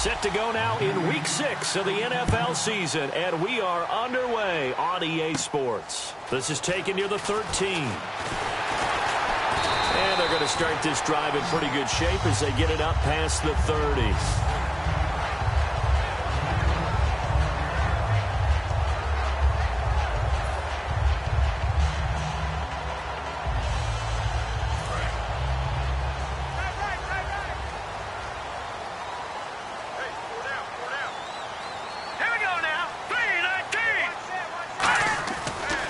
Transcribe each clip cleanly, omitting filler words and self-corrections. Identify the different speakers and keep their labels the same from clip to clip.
Speaker 1: Set to go now in Week 6 of the NFL season, and we are underway on EA Sports. This is taken near the 13. And they're going to start this drive in pretty good shape as they get it up past the 30.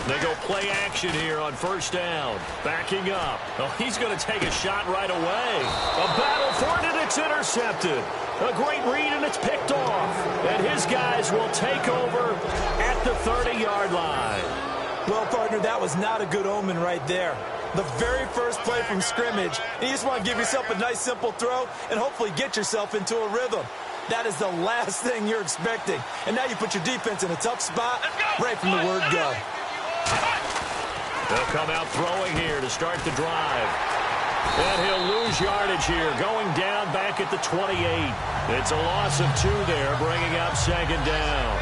Speaker 1: They go play action here on first down. Backing up. Oh, he's going to take a shot right away. A battle for it, and it's intercepted. A great read, and it's picked off. And his guys will take over at the 30-yard line.
Speaker 2: Well, partner, that was not a good omen right there. The very first play from scrimmage, and you just want to give yourself a nice, simple throw and hopefully get yourself into a rhythm. That is the last thing you're expecting. And now you put your defense in a tough spot right from the word go.
Speaker 1: They'll come out throwing here to start the drive. And he'll lose yardage here, going down back at the 28. It's a loss of 2 there, bringing up second down.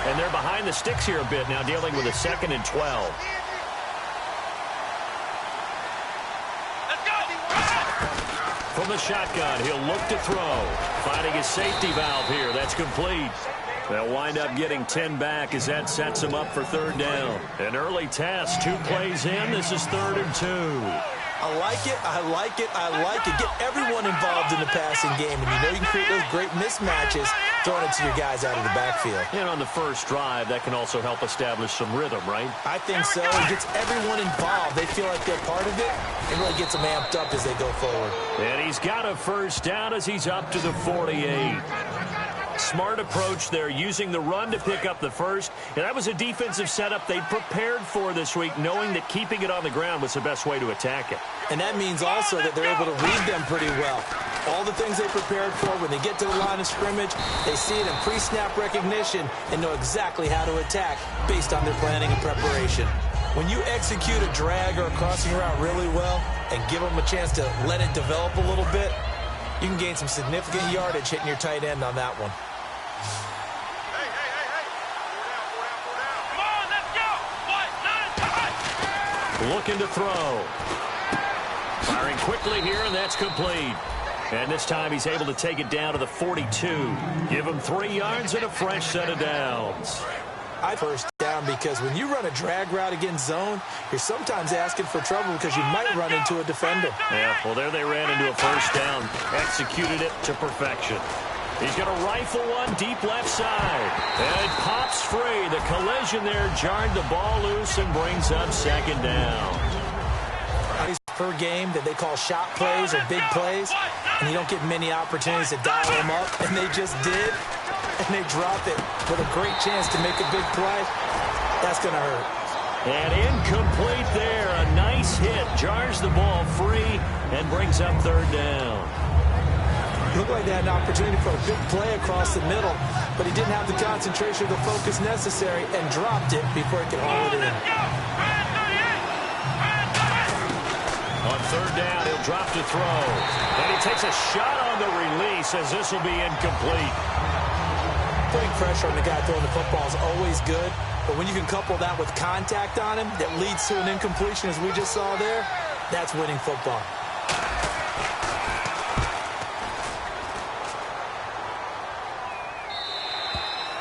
Speaker 1: And they're behind the sticks here a bit now, dealing with a 2nd and 12. From the shotgun, he'll look to throw. Finding his safety valve here. That's complete. They'll wind up getting 10 back as that sets them up for third down. An early test, 2 plays in. This is 3rd and 2.
Speaker 2: I like it, I like it, I like it. Get everyone involved in the passing game, and you know you can create those great mismatches throwing it to your guys out of the backfield.
Speaker 1: And on the first drive, that can also help establish some rhythm, right?
Speaker 2: I think so. It gets everyone involved. They feel like they're part of it. It really gets them amped up as they go forward.
Speaker 1: And he's got a first down as he's up to the 48. Smart approach there, using the run to pick up the first. And that was a defensive setup they prepared for this week, knowing that keeping it on the ground was the best way to attack it.
Speaker 2: And that means also that they're able to read them pretty well. All the things they prepared for, when they get to the line of scrimmage, they see it in pre-snap recognition and know exactly how to attack based on their planning and preparation. When you execute a drag or a crossing route really well and give them a chance to let it develop a little bit, you can gain some significant yardage hitting your tight end on that one.
Speaker 1: Looking to throw. Firing quickly here, and that's complete. And this time he's able to take it down to the 42. Give him 3 yards and a fresh set of downs.
Speaker 2: First down, because when you run a drag route against zone, you're sometimes asking for trouble because you might run into a defender.
Speaker 1: Yeah, well, there they ran into a first down. Executed it to perfection. He's going to rifle one deep left side. And it pops free. The collision there jarred the ball loose and brings up second down.
Speaker 2: Per game that they call shot plays or big plays, and you don't get many opportunities to dial them up, and they just did, and they dropped it with a great chance to make a big play. That's going to hurt.
Speaker 1: And incomplete there. A nice hit. Jars the ball free and brings up third down.
Speaker 2: Looked like they had an opportunity for a big play across the middle, but he didn't have the concentration or the focus necessary and dropped it before he could haul it in.
Speaker 1: On third down, he'll drop to throw. And he takes a shot on the release as this will be incomplete.
Speaker 2: Putting pressure on the guy throwing the football is always good, but when you can couple that with contact on him that leads to an incompletion, as we just saw there, that's winning football.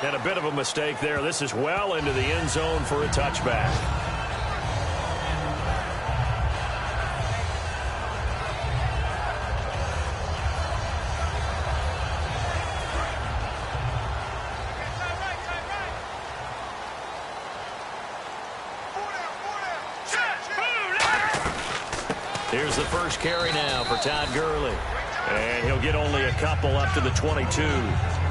Speaker 1: And a bit of a mistake there. This is well into the end zone for a touchback. Here's the first carry now for Todd Gurley. And he'll get only a couple up to the 22.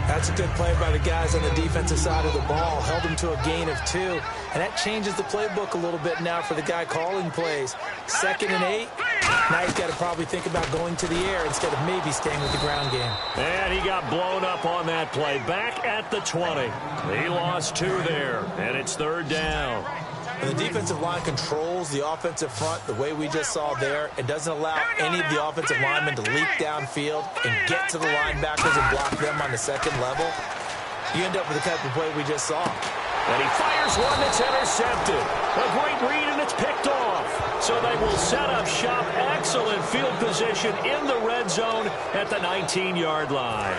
Speaker 2: That's a good play by the guys on the defensive side of the ball. Held them to a gain of 2. And that changes the playbook a little bit now for the guy calling plays. 2nd and 8. Now he's got to probably think about going to the air instead of maybe staying with the ground game.
Speaker 1: And he got blown up on that play. Back at the 20. He lost 2 there. And it's third down.
Speaker 2: When the defensive line controls the offensive front the way we just saw there, it doesn't allow any of the offensive linemen to leak downfield and get to the linebackers and block them on the second level, you end up with the type of play we just saw.
Speaker 1: And he fires one that's intercepted. A great read, and it's picked off. So they will set up shop. Excellent field position in the red zone at the 19-yard line.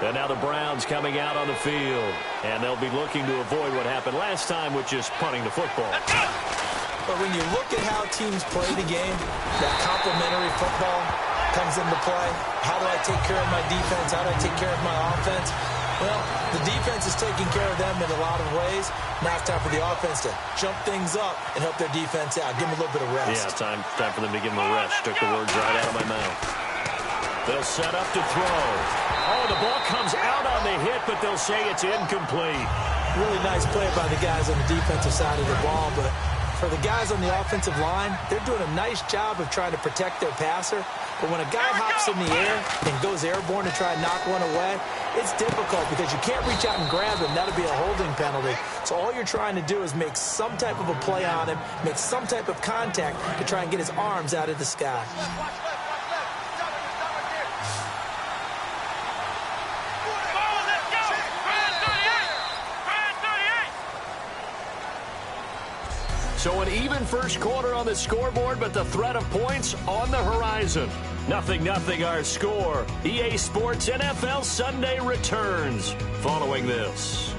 Speaker 1: And now the Browns coming out on the field. And they'll be looking to avoid what happened last time, which is punting the football.
Speaker 2: But when you look at how teams play the game, that complementary football comes into play. How do I take care of my defense? How do I take care of my offense? Well, the defense is taking care of them in a lot of ways. Now it's time for the offense to jump things up and help their defense out. Give them a little bit of rest.
Speaker 1: Yeah, time for them to give them a rest. Took the words right out of my mouth. They'll set up to throw. Oh, the ball comes out on the hit, but they'll say it's incomplete.
Speaker 2: Really nice play by the guys on the defensive side of the ball, but for the guys on the offensive line, they're doing a nice job of trying to protect their passer. But when a guy hops in the air and goes airborne to try and knock one away, it's difficult because you can't reach out and grab him. That'll be a holding penalty. So all you're trying to do is make some type of a play on him, make some type of contact to try and get his arms out of the sky.
Speaker 1: So an even first quarter on the scoreboard, but the threat of points on the horizon. 0-0 our score. EA Sports NFL Sunday returns following this.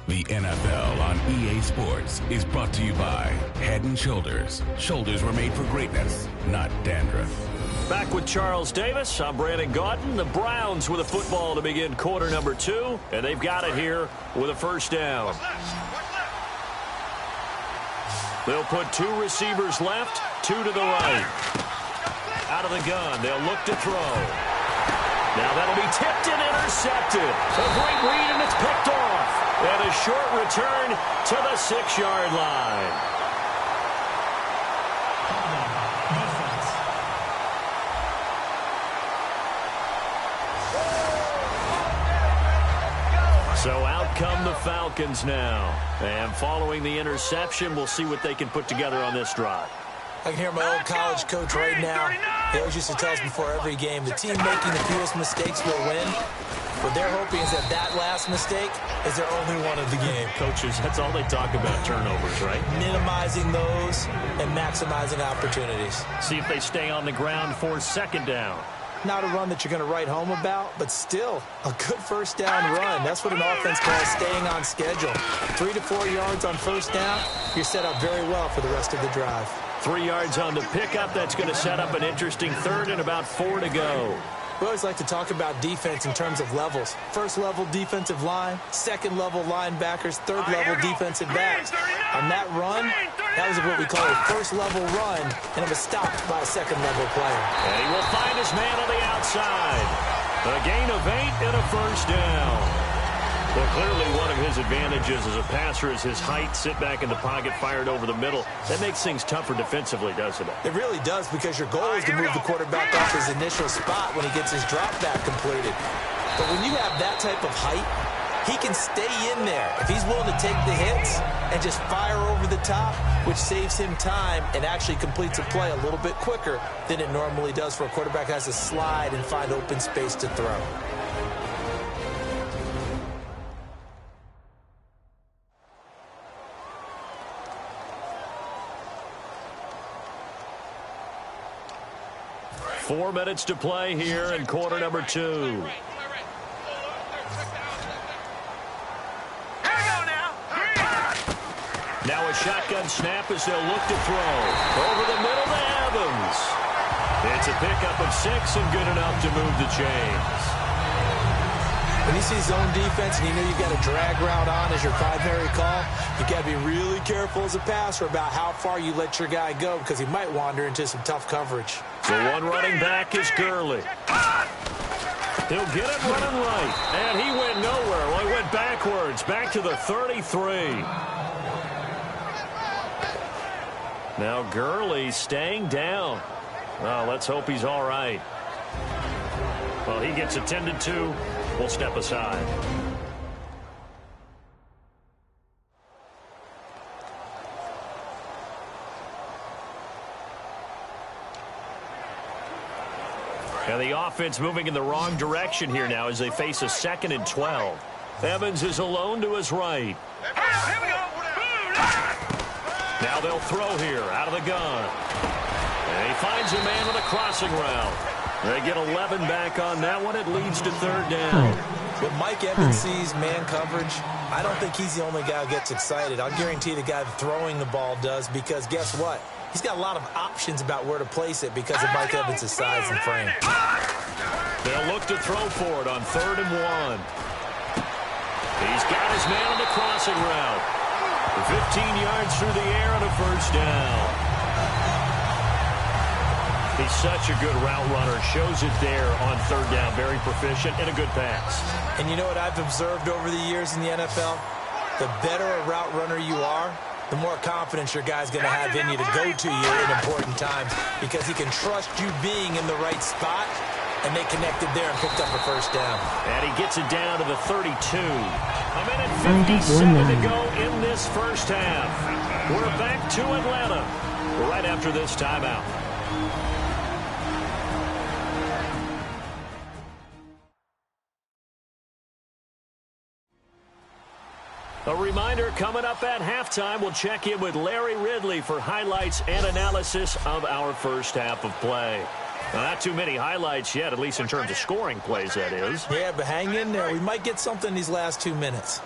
Speaker 3: The NFL on EA Sports is brought to you by Head & Shoulders. Shoulders were made for greatness, not dandruff.
Speaker 1: Back with Charles Davis. I'm Brandon Gaudin. The Browns with a football to begin quarter number 2, and they've got it here with a first down. They'll put 2 receivers left, 2 to the right. Out of the gun, they'll look to throw. Now that'll be tipped and intercepted. A great read, and it's picked off. And a short return to the 6-yard line. So out come the Falcons now. And following the interception, we'll see what they can put together on this drive.
Speaker 2: I can hear my old college coach right now. He always used to tell us before every game, the team making the fewest mistakes will win. What they're hoping is that that last mistake is their only one of the game.
Speaker 1: Coaches, that's all they talk about, turnovers, right?
Speaker 2: Minimizing those and maximizing opportunities.
Speaker 1: See if they stay on the ground for second down.
Speaker 2: Not a run that you're going to write home about, but still a good first down run. That's what an offense calls staying on schedule. 3 to 4 yards on first down, you're set up very well for the rest of the drive.
Speaker 1: 3 yards on the pickup. That's going to set up an interesting third and about 4 to go.
Speaker 2: We always like to talk about defense in terms of levels. First level defensive line, second level linebackers, third level defensive backs. On that run, that was what we call a first level run, and it was stopped by a second level player.
Speaker 1: And he will find his man on the outside. A gain of 8 and a first down. Well, clearly one of his advantages as a passer is his height. Sit back in the pocket, fired over the middle. That makes things tougher defensively, doesn't it?
Speaker 2: It really does, because your goal is to move the quarterback off his initial spot when he gets his drop back completed. But when you have that type of height, he can stay in there if he's willing to take the hits and just fire over the top, which saves him time and actually completes a play a little bit quicker than it normally does for a quarterback who has to slide and find open space to throw.
Speaker 1: Four minutes to play here in quarter number 2. Now a shotgun snap as they'll look to throw. Over the middle to Evans. It's a pickup of 6 and good enough to move the chains.
Speaker 2: When you see zone defense and you know you've got a drag route on as your primary call, you got to be really careful as a passer about how far you let your guy go, because he might wander into some tough coverage.
Speaker 1: So one running back is Gurley. He'll get it running right. And he went nowhere. Well, he went backwards, back to the 33. Now Gurley staying down. Well, let's hope he's all right. Well, he gets attended to. We'll step aside. And the offense moving in the wrong direction here now as they face a 2nd and 12. Evans is alone to his right. Now they'll throw here out of the gun. And he finds a man with a crossing route. They get 11 back on that one. It leads to 3rd down.
Speaker 2: When Mike Evans sees man coverage, I don't think he's the only guy who gets excited. I'll guarantee the guy throwing the ball does, because guess what? He's got a lot of options about where to place it because of Mike Evans' size and frame.
Speaker 1: They'll look to throw for it on 3rd and 1. He's got his man on the crossing route. 15 yards through the air and a 1st down. He's such a good route runner. Shows it there on 3rd down. Very proficient and a good pass.
Speaker 2: And you know what I've observed over the years in the NFL? The better a route runner you are, the more confidence your guy's going to have in you to go to you in important times, because he can trust you being in the right spot, and they connected there and picked up a 1st down.
Speaker 1: And he gets it down to the 32. A minute 57 to go in this 1st half. We're back to Atlanta right after this timeout. A reminder, coming up at halftime, we'll check in with Larry Ridley for highlights and analysis of our 1st half of play. Now, not too many highlights yet, at least in terms of scoring plays, that is.
Speaker 2: Yeah, but hang in there. We might get something these last 2 minutes.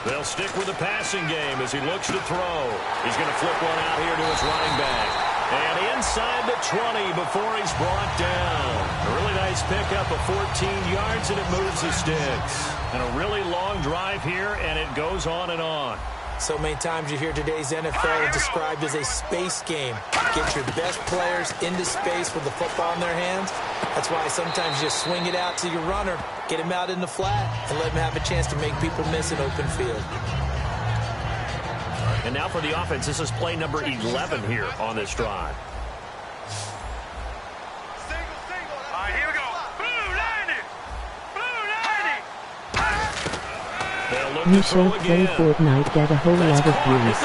Speaker 1: They'll stick with the passing game as he looks to throw. He's going to flip one out here to his running back. And inside the 20 before he's brought down. A really nice pickup of 14 yards, and it moves the sticks. And a really long drive here, and it goes on and on.
Speaker 2: So many times you hear today's NFL described as a space game. Get your best players into space with the football in their hands. That's why sometimes you just swing it out to your runner, get him out in the flat, and let him have a chance to make people miss an open field.
Speaker 1: And now for the offense, this is play number 11 here on this drive.
Speaker 4: Here we go. Blue lining.
Speaker 1: They'll look to throw again.
Speaker 5: Play Fortnite, get a whole lot of views.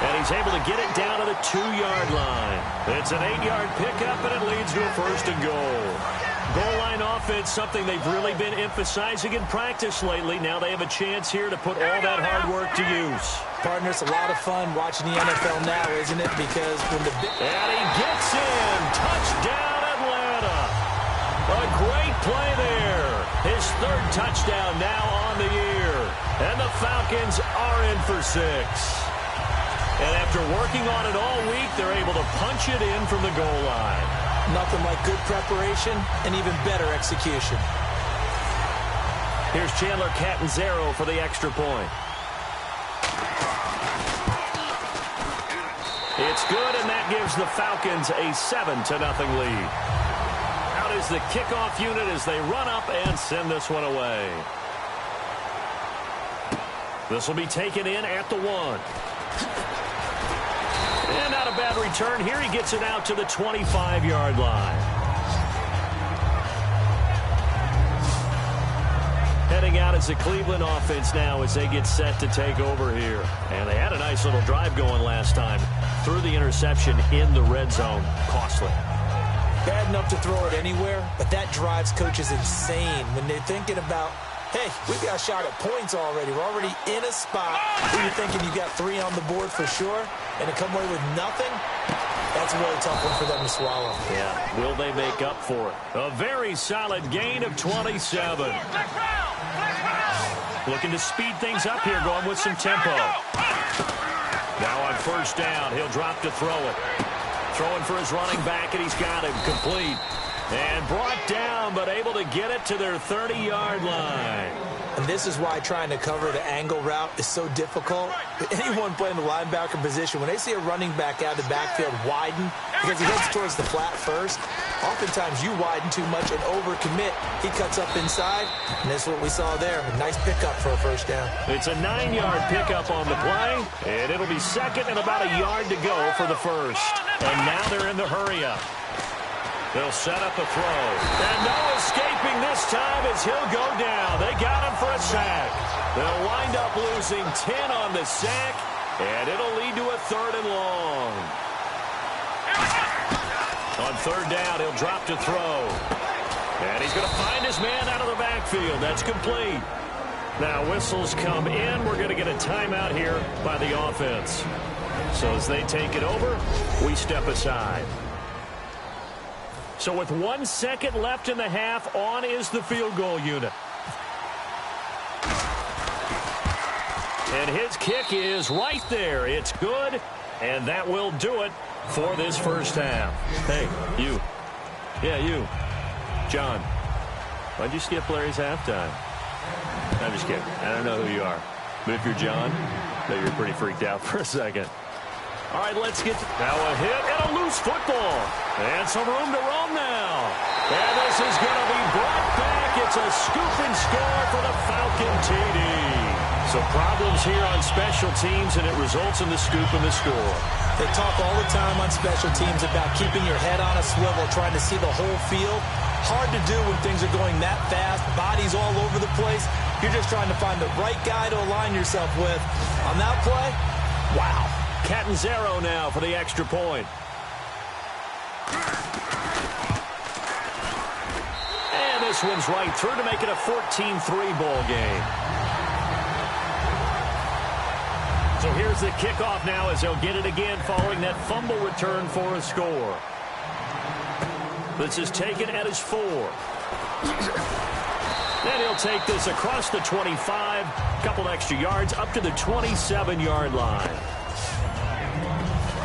Speaker 1: And he's able to get it down to the 2-yard line. It's an 8-yard pickup, and it leads to a 1st and goal. Goal line offense, something they've really been emphasizing in practice lately. Now they have a chance here to put all that hard work to use.
Speaker 2: Partner, it's a lot of fun watching the NFL now, isn't it? Because when the...
Speaker 1: And he gets in. Touchdown, Atlanta. A great play there. His 3rd touchdown now on the year. And the Falcons are in for 6. And after working on it all week, they're able to punch it in from the goal line.
Speaker 2: Nothing like good preparation and even better execution.
Speaker 1: Here's Chandler Catanzaro for the extra point. It's good, and that gives the Falcons a 7-0 lead. Out is the kickoff unit as they run up and send this one away. This will be taken in at the 1. And not a bad return here. He gets it out to the 25-yard line. Heading out is the Cleveland offense now as they get set to take over here. And they had a nice little drive going last time. Threw the interception in the red zone. Costly.
Speaker 2: Bad enough to throw it anywhere, but that drives coaches insane when they're thinking about, hey, we've got a shot at points already. We're already in a spot where you're thinking you got 3 on the board for sure, and to come away with nothing, that's a really tough one for them to swallow.
Speaker 1: Yeah, will they make up for it? A very solid gain of 27. Looking to speed things up here, going with some tempo. Now on 1st down, he'll drop to throw it. Throwing for his running back, and he's got him complete. And brought down, but able to get it to their 30-yard line.
Speaker 2: And this is why trying to cover the angle route is so difficult. Anyone playing the linebacker position, when they see a running back out of the backfield widen, because he heads towards the flat first, oftentimes you widen too much and overcommit. He cuts up inside, and that's what we saw there. A nice pickup for a 1st down.
Speaker 1: It's a 9-yard pickup on the play, and it'll be 2nd and about a yard to go for the 1st. And now they're in the hurry-up. They'll set up a throw. And no escaping this time as he'll go down. They got him for a sack. They'll wind up losing 10 on the sack, and it'll lead to a 3rd and long. On third down, he'll drop to throw. And he's going to find his man out of the backfield. That's complete. Now whistles come in. We're going to get a timeout here by the offense. So as they take it over, we step aside. So with 1 second left in the half, on is the field goal unit. And his kick is right there. It's good, and that will do it for this first half. Hey, you. Yeah, you. John, why'd you skip Larry's halftime? I'm just kidding. I don't know who you are. But if you're John, I know you're pretty freaked out for a second. All right, let's get now a hit and a loose football. And some room to roam now. And this is going to be brought back. It's a scoop and score for the Falcon TD. So problems here on special teams, and it results in the scoop and the score.
Speaker 2: They talk all the time on special teams about keeping your head on a swivel, trying to see the whole field. Hard to do when things are going that fast, bodies all over the place. You're just trying to find the right guy to align yourself with. On that play, wow.
Speaker 1: Catanzaro now for the extra point. And this one's right through to make it a 14-3 ball game. So here's the kickoff now as they'll get it again following that fumble return for a score. This is taken at his 4. Then he'll take this across the 25, a couple extra yards up to the 27-yard line.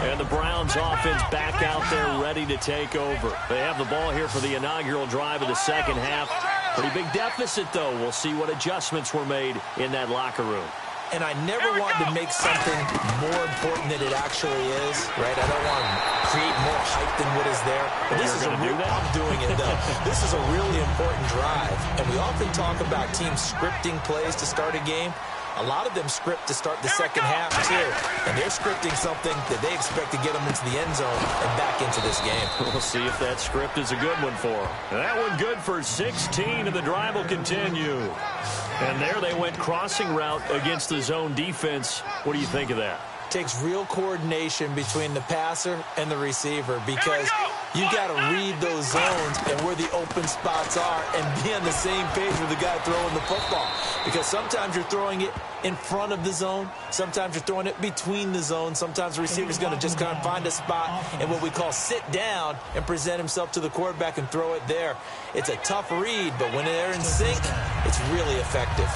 Speaker 1: And the Browns offense back out there ready to take over. They have the ball here for the inaugural drive of the second half. Pretty big deficit, though. We'll see what adjustments were made in that locker room.
Speaker 2: And I never want to make something more important than it actually is, right? I don't want to create more hype than what is there. But this is I'm doing it, though. This is a really important drive. And we often talk about teams scripting plays to start a game. A lot of them script to start the second half, too. And they're scripting something that they expect to get them into the end zone and back into this game.
Speaker 1: We'll see if that script is a good one for them. That one good for 16, and the drive will continue. And there they went crossing route against the zone defense. What do you think of that?
Speaker 2: Takes real coordination between the passer and the receiver because you got to read those zones and where the open spots are and be on the same page with the guy throwing the football. Because sometimes you're throwing it in front of the zone. Sometimes you're throwing it between the zones. Sometimes the receiver's going to just kind of find a spot and what we call sit down and present himself to the quarterback and throw it there. It's a tough read, but when they're in sync, it's really effective.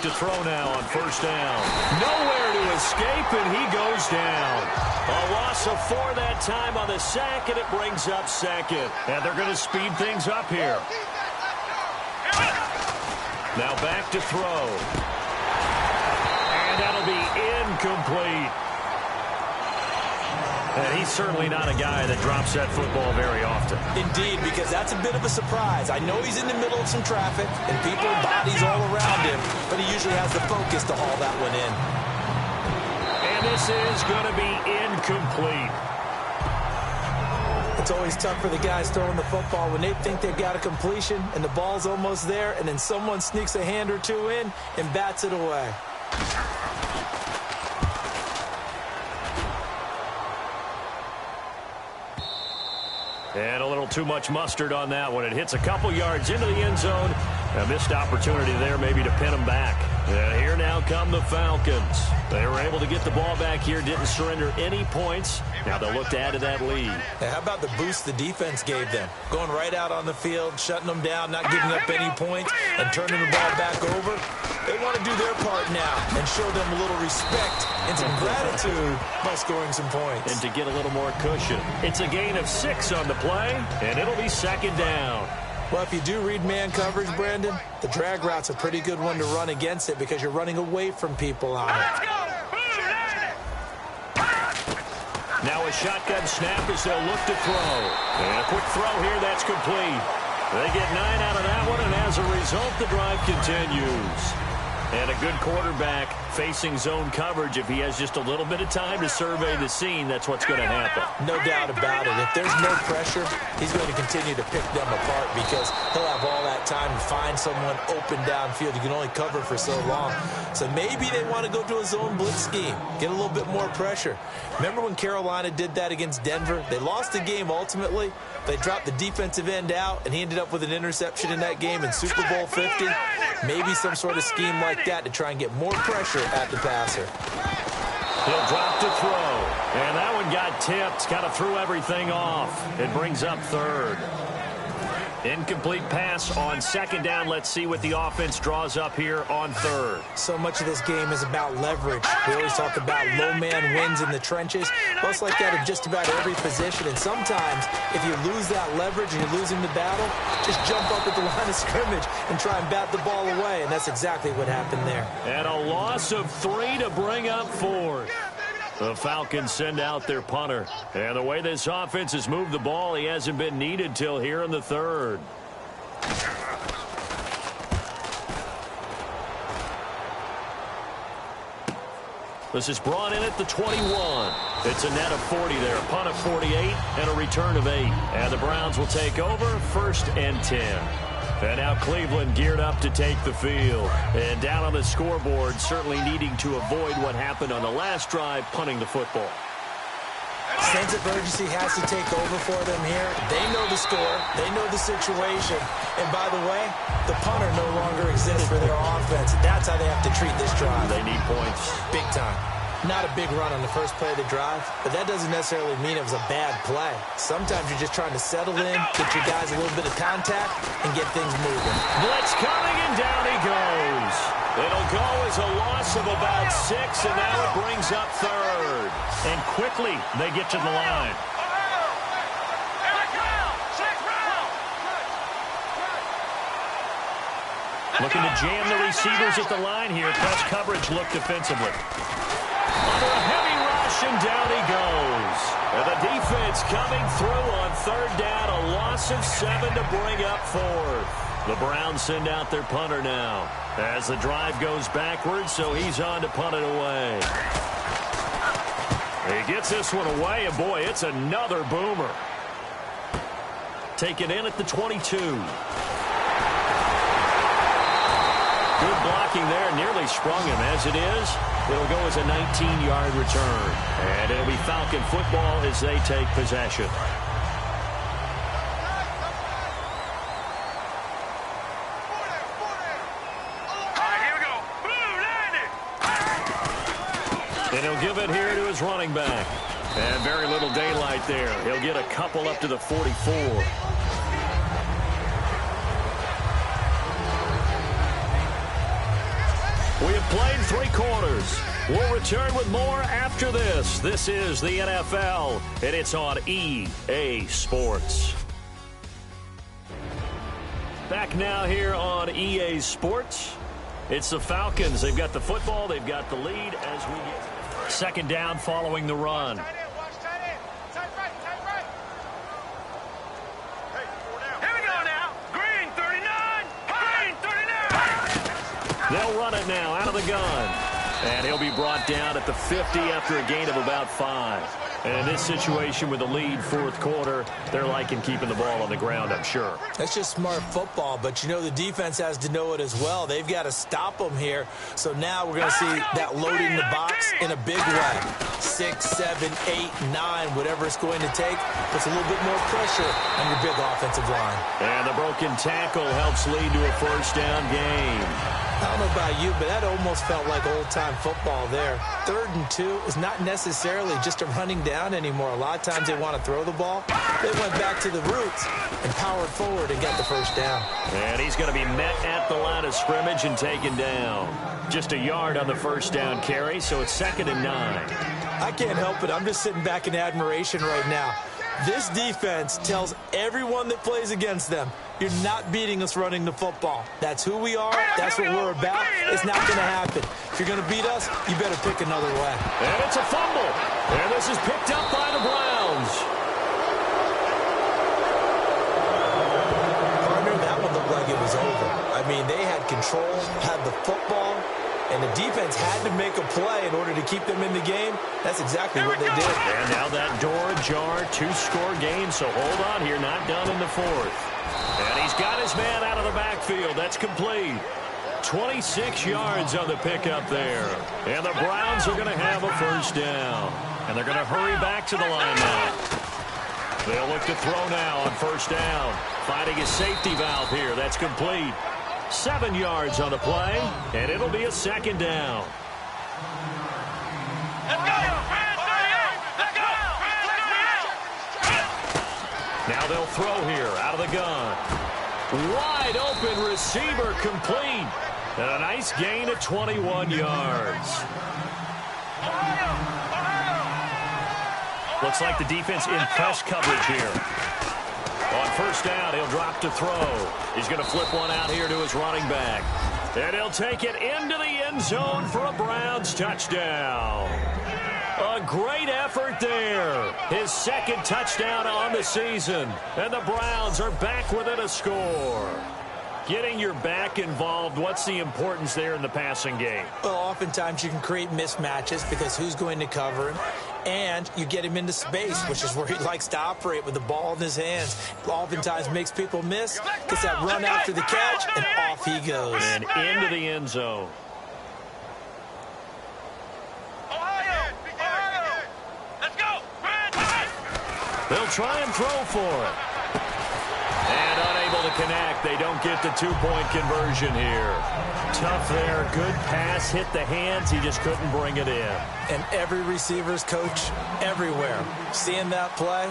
Speaker 1: To throw now on first down. Nowhere to escape, and he goes down. A loss of 4 that time on the sack, and it brings up second. And they're going to speed things up here. Now back to throw. And that'll be incomplete. And he's certainly not a guy that drops that football very often.
Speaker 2: Indeed, because that's a bit of a surprise. I know he's in the middle of some traffic and people, bodies all around him, but he usually has the focus to haul that one in.
Speaker 1: And this is going to be incomplete.
Speaker 2: It's always tough for the guys throwing the football when they think they've got a completion and the ball's almost there, and then someone sneaks a hand or two in and bats it away.
Speaker 1: And a little too much mustard on that one. It hits a couple yards into the end zone. A missed opportunity there maybe to pin them back. And here now come the Falcons. They were able to get the ball back here, didn't surrender any points. Now they'll look to add to that lead.
Speaker 2: Now, how about the boost the defense gave them? Going right out on the field, shutting them down, not giving up any points, and turning the ball back over. They want to do their part now and show them a little respect and some gratitude by scoring some points.
Speaker 1: And to get a little more cushion. It's a gain of 6 on the play, and it'll be second down.
Speaker 2: Well, if you do read man coverage, Brandon, the drag route's a pretty good one to run against it because you're running away from people on it.
Speaker 1: Now a shotgun snap as they'll look to throw. And a quick throw here, that's complete. They get 9 out of that one, and as a result, the drive continues. And a good quarterback facing zone coverage. If he has just a little bit of time to survey the scene, that's what's going to happen.
Speaker 2: No doubt about it. If there's no pressure, he's going to continue to pick them apart because he'll have all that time to find someone open downfield. You can only cover for so long. So maybe they want to go to a zone blitz scheme, get a little bit more pressure. Remember when Carolina did that against Denver? They lost the game ultimately. They dropped the defensive end out, and he ended up with an interception in that game in Super Bowl 50. Maybe some sort of scheme like that to try and get more pressure at the passer.
Speaker 1: He'll drop to throw. And that one got tipped. Kind of threw everything off. It brings up third. Incomplete pass on second down. Let's see what the offense draws up here on third.
Speaker 2: So much of this game is about leverage. We always talk about low man wins in the trenches. Well, it's like that in just about every position. And sometimes, if you lose that leverage and you're losing the battle, just jump up at the line of scrimmage and try and bat the ball away. And that's exactly what happened there.
Speaker 1: And a loss of 3 to bring up fourth. The Falcons send out their punter. And the way this offense has moved the ball, he hasn't been needed till here in the third. This is brought in at the 21. It's a net of 40 there. A punt of 48 and a return of 8. And the Browns will take over 1st and 10. And now Cleveland geared up to take the field. And down on the scoreboard, certainly needing to avoid what happened on the last drive, punting the football.
Speaker 2: Sense of urgency has to take over for them here. They know the score. They know the situation. And by the way, the punter no longer exists for their offense. That's how they have to treat this drive.
Speaker 1: They need points.
Speaker 2: Big time. Not a big run on the first play of the drive, but that doesn't necessarily mean it was a bad play. Sometimes you're just trying to settle in, get your guys a little bit of contact, and get things moving.
Speaker 1: Blitz coming, and down he goes. It'll go as a loss of about 6, and now it brings up third. And quickly, they get to the line. Looking to jam the receivers at the line here. Press coverage look defensively. Under a heavy rush, and down he goes. And the defense coming through on third down. A loss of 7 to bring up fourth. The Browns send out their punter now as the drive goes backwards, so he's on to punt it away. He gets this one away, and boy, it's another boomer. Take it in at the 22. Good blocking there, nearly sprung him. As it is, it'll go as a 19-yard return. And it'll be Falcon football as they take possession. And he'll give it here to his running back. And very little daylight there. He'll get a couple up to the 44. We have played 3 quarters. We'll return with more after this. This is the NFL, and it's on EA Sports. Back now here on EA Sports. It's the Falcons. They've got the football. They've got the lead as we get second down following the run. They'll run it now out of the gun. And he'll be brought down at the 50 after a gain of about 5. And in this situation with the lead fourth quarter, they're liking keeping the ball on the ground, I'm sure.
Speaker 2: That's just smart football, but you know the defense has to know it as well. They've got to stop them here. So now we're going to see that loading the box in a big way. 6, 7, 8, 9, whatever it's going to take, puts a little bit more pressure on your big offensive line.
Speaker 1: And the broken tackle helps lead to a first down gain.
Speaker 2: I don't know about you, but that almost felt like old-time football there. 3rd and 2 is not necessarily just a running down anymore. A lot of times they want to throw the ball. They went back to the roots and powered forward and got the first down.
Speaker 1: And he's going to be met at the line of scrimmage and taken down. Just a yard on the first down carry, so it's 2nd and 9.
Speaker 2: I can't help it. I'm just sitting back in admiration right now. This defense tells everyone that plays against them, you're not beating us running the football. That's who we are. That's what we're about. It's not going to happen. If you're going to beat us, you better pick another way.
Speaker 1: And it's a fumble. And this is picked up by the Browns.
Speaker 2: Partner, that one looked like it was over. I mean, they had control, had the football, and the defense had to make a play in order to keep them in the game. That's exactly what they did.
Speaker 1: And now that door ajar, 2-score game, so hold on here, not done in the fourth. And he's got his man out of the backfield. That's complete. 26 yards on the pickup there. And the Browns are going to have a first down. And they're going to hurry back to the line now. They'll look to throw now on first down. Finding a safety valve here. That's complete. 7 yards on the play, and it'll be a second down.
Speaker 4: Let's go! Let's go!
Speaker 1: Now they'll throw here out of the gun. Wide open receiver complete. And a nice gain of 21 yards. Looks like the defense in press coverage here. On first down, he'll drop to throw. He's going to flip one out here to his running back. And he'll take it into the end zone for a Browns touchdown. A great effort there. His second touchdown on the season. And the Browns are back within a score. Getting your back involved, what's the importance there in the passing game?
Speaker 2: Well, oftentimes you can create mismatches because who's going to cover him? And you get him into space, which is where he likes to operate with the ball in his hands. Oftentimes makes people miss, gets that run after the catch, and off he goes.
Speaker 1: And into the end zone.
Speaker 4: Let's go!
Speaker 1: They'll try and throw for it. And unable to connect. They don't get the two-point conversion here. Tough there. Good pass. Hit the hands. He just couldn't bring it in.
Speaker 2: And every receiver's coach everywhere. Seeing that play,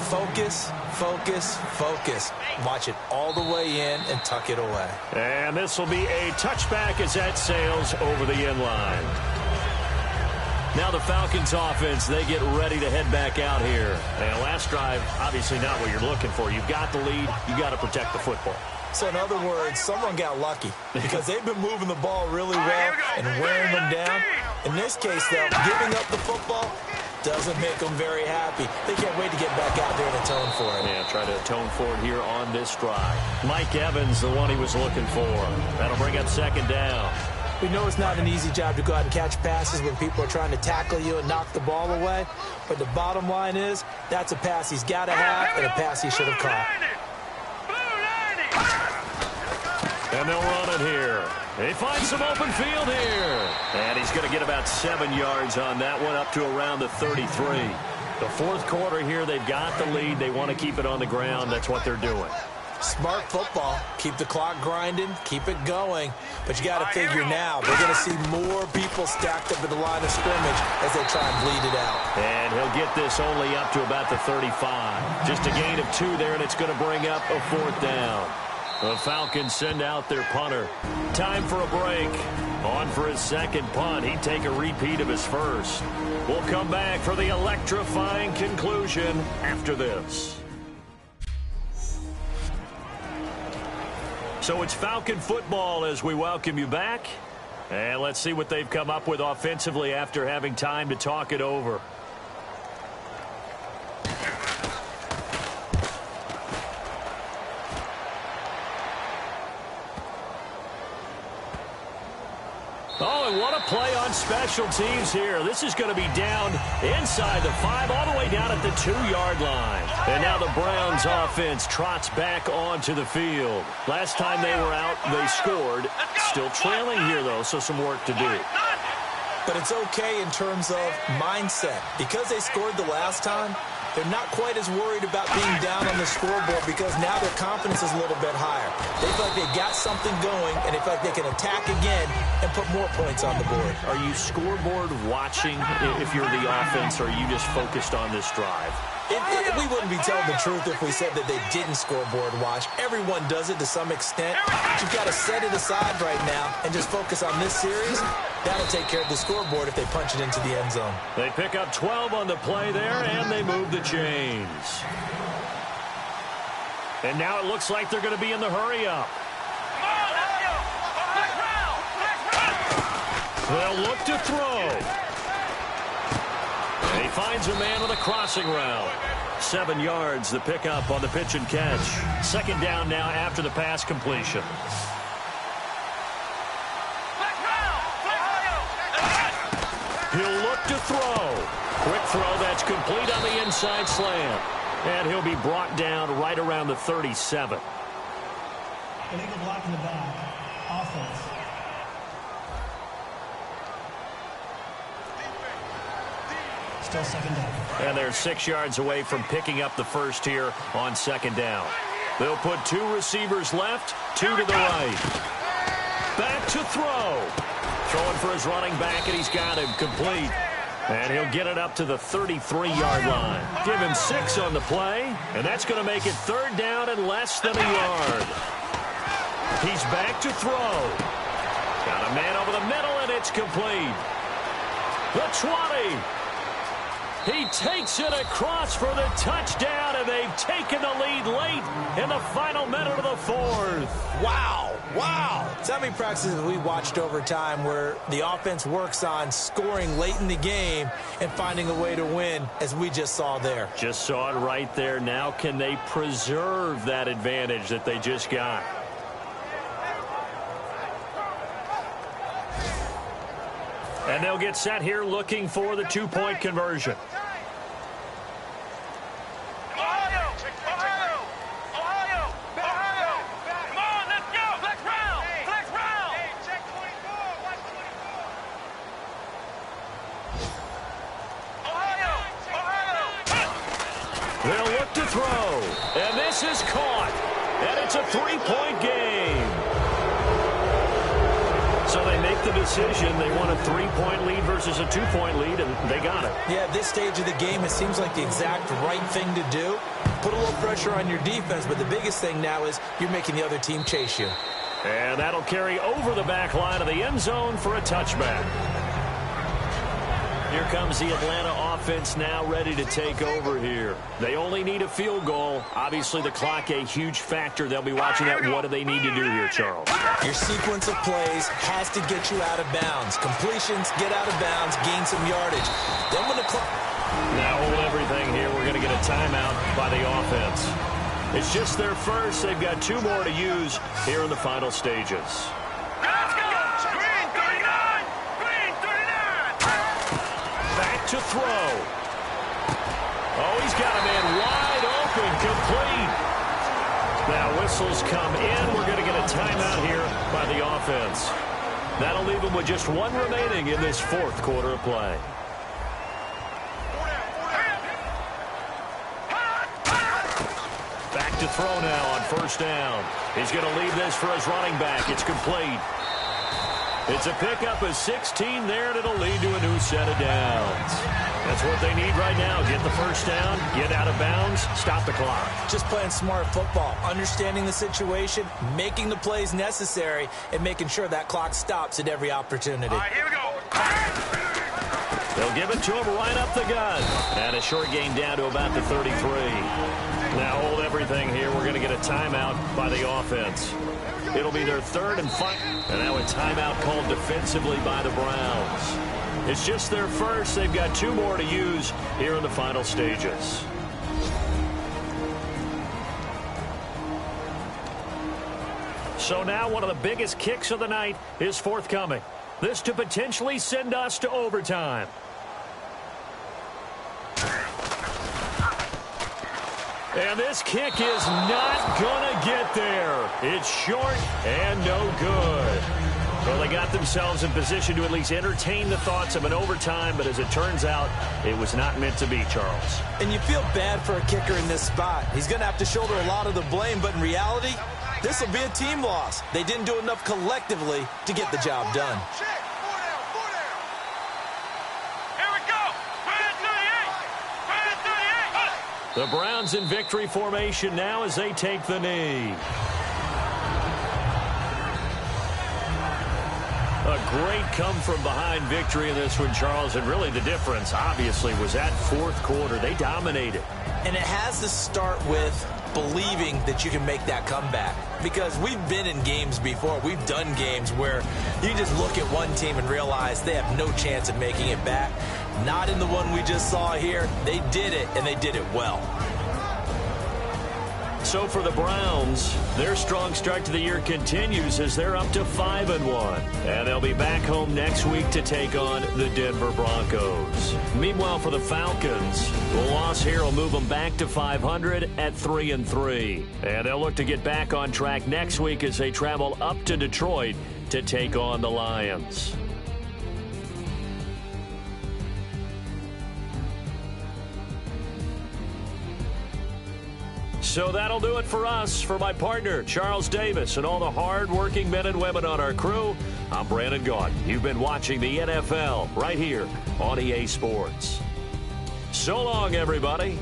Speaker 2: focus, focus, focus. Watch it all the way in and tuck it away.
Speaker 1: And this will be a touchback as that sails over the end line. Now the Falcons offense, they get ready to head back out here. And last drive, obviously not what you're looking for. You've got the lead. You got to protect the football.
Speaker 2: So in other words, someone got lucky because they've been moving the ball really well and wearing them down. In this case, though, giving up the football doesn't make them very happy. They can't wait to get back out there and atone for it.
Speaker 1: Yeah, try to atone for it here on this drive. Mike Evans, the one he was looking for. That'll bring up second down.
Speaker 2: We know it's not an easy job to go out and catch passes when people are trying to tackle you and knock the ball away. But the bottom line is, that's a pass he's got to have and a pass he should have caught.
Speaker 1: And they'll run it here. They find some open field here. And he's going to get about 7 yards on that one, up to around the 33. The fourth quarter here, they've got the lead. They want to keep it on the ground. That's what they're doing.
Speaker 2: Smart football. Keep the clock grinding. Keep it going. But you got to figure now, they're going to see more people stacked up at the line of scrimmage as they try and bleed it out.
Speaker 1: And he'll get this only up to about the 35. Just a gain of 2 there, and it's going to bring up a fourth down. The Falcons send out their punter. Time for a break. On for his second punt. He'd take a repeat of his first. We'll come back for the electrifying conclusion after this. So it's Falcon football as we welcome you back. And let's see what they've come up with offensively after having time to talk it over. Oh, and what a play on special teams here. This is going to be down inside the 5, all the way down at the 2-yard line. And now the Browns offense trots back onto the field. Last time they were out, they scored. Still trailing here, though, so some work to do.
Speaker 2: But it's okay in terms of mindset. Because they scored the last time, they're not quite as worried about being down on the scoreboard because now their confidence is a little bit higher. They feel like they've got something going, and they feel like they can attack again and put more points on the board.
Speaker 1: Are you scoreboard watching if you're the offense, or are you just focused on this drive?
Speaker 2: We wouldn't be telling the truth if we said that they didn't scoreboard watch. Everyone does it to some extent. But you've got to set it aside right now and just focus on this series. That'll take care of the scoreboard if they punch it into the end zone.
Speaker 1: They pick up 12 on the play there, and they move the chains. And now it looks like they're going to be in the hurry-up. They'll look to throw. He finds a man with a crossing route. 7 yards, the pickup on the pitch and catch. Second down now after the pass completion. to throw. Quick throw that's complete on the inside slant. And he'll be brought down right around the 37.
Speaker 6: Illegal block in the back. Offense. Still second down.
Speaker 1: And they're 6 yards away from picking up the first here on second down. They'll put 2 receivers left, 2 to the right. Back to throw. Throwing for his running back, and he's got him complete. And he'll get it up to the 33-yard line. Give him 6 on the play, and that's going to make it third down and less than a yard. He's back to throw. Got a man over the middle, and it's complete. The 20. He takes it across for the touchdown, and they've taken the lead late in the final minute of the fourth.
Speaker 2: Wow. Wow. So how many practices we watched over time where the offense works on scoring late in the game and finding a way to win, as we just saw there.
Speaker 1: Just saw it right there. Now can they preserve that advantage that they just got? And they'll get set here looking for the 2-point conversion. They'll look to throw, and this is caught, and it's a 3-point game. So they make the decision. They want a 3-point lead versus a 2-point lead, and they got it.
Speaker 2: Yeah, at this stage of the game, it seems like the exact right thing to do. Put a little pressure on your defense, but the biggest thing now is you're making the other team chase you.
Speaker 1: And that'll carry over the back line of the end zone for a touchback. Here comes the Atlanta offense now ready to take over here. They only need a field goal. Obviously, the clock a huge factor. They'll be watching that. What do they need to do here, Charles?
Speaker 2: Your sequence of plays has to get you out of bounds. Completions, get out of bounds, gain some yardage. Then when the clock...
Speaker 1: Now hold everything here. We're going to get a timeout by the offense. It's just their first. They've got 2 more to use here in the final stages. To throw. Oh, he's got a man wide open, complete. Now whistles come in. We're going to get a timeout here by the offense. That'll leave them with just 1 remaining in this 4th quarter of play. Back to throw now on first down. He's going to leave this for his running back. It's complete. It's a pickup of 16 there, and it'll lead to a new set of downs. That's what they need right now. Get the first down, get out of bounds, stop the clock.
Speaker 2: Just playing smart football, understanding the situation, making the plays necessary, and making sure that clock stops at every opportunity.
Speaker 4: All right, here we go.
Speaker 1: They'll give it to him right up the gut. And a short gain down to about the 33. Now hold everything here. We're going to get a timeout by the offense. It'll be their 3rd and final. And now a timeout called defensively by the Browns. It's just their first. They've got 2 more to use here in the final stages. So now one of the biggest kicks of the night is forthcoming. This to potentially send us to overtime. And this kick is not going to get there. It's short and no good. Well, they got themselves in position to at least entertain the thoughts of an overtime, but as it turns out, it was not meant to be, Charles.
Speaker 2: And you feel bad for a kicker in this spot. He's going to have to shoulder a lot of the blame, but in reality, this will be a team loss. They didn't do enough collectively to get the job done.
Speaker 1: The Browns in victory formation now as they take the knee. A great come-from-behind victory in this one, Charles. And really the difference, obviously, was that 4th quarter. They dominated.
Speaker 2: And it has to start with believing that you can make that comeback. Because we've been in games before. We've done games where you just look at one team and realize they have no chance of making it back. Not in the one we just saw here. They did it, and they did it well.
Speaker 1: So for the Browns, their strong start to the year continues as they're up to 5-1. And they'll be back home next week to take on the Denver Broncos. Meanwhile, for the Falcons, the loss here will move them back to 500 at 3-3. And they'll look to get back on track next week as they travel up to Detroit to take on the Lions. So that'll do it for us. For my partner, Charles Davis, and all the hard-working men and women on our crew, I'm Brandon Gaudin. You've been watching the NFL right here on EA Sports. So long, everybody.